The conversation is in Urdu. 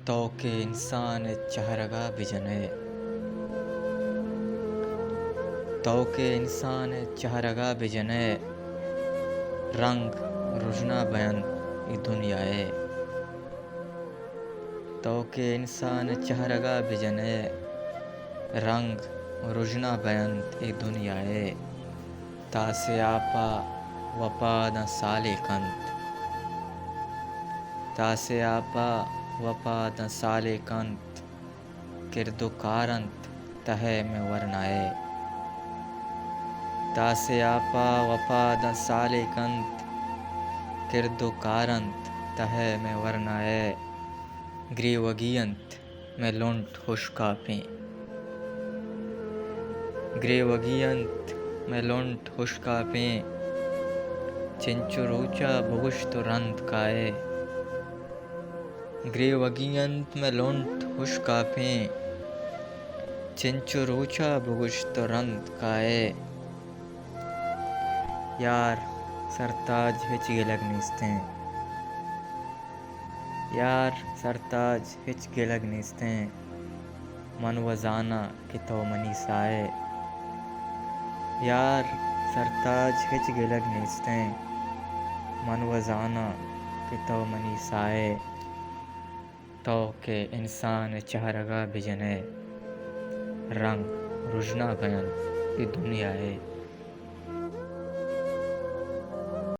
تو کہ انسان چہرگا بجنے تو کہ انسان چہرگا بجنے رنگ رجنا بیان ای دنیائے تو کہ انسان چہرگا بجنے رنگ رجنا بیان ای دنیائے تاسے آپا وپاداں سالے کنت تاسے آپا وپاداں سالے کنت کردو کارنت تہے میں ورنائے تاسے آپا وپاداں سالے کنت کردو کارنت تہے میں ورنائے گریوگینت میں لنٹ ہوشکاپیں گریوگینت میں لنٹ ہوشکاپیں چنچو روچا بگشت رند کائے گریوگینت میں لنٹ ہوشکاپیں چنچو روچا بگشت رند کائے یار سرتاج ہچ گلگ نیستیں یار سرتاج ہچ گلگ نیستیں من وزانا کہ تو منی سائے یار سرتاج ہچ گلگ نیستیں من وزانا کہ تو منی سائے تو کہ انسان چہرگا بجنے رنگ رجنا بیان ای دنیائے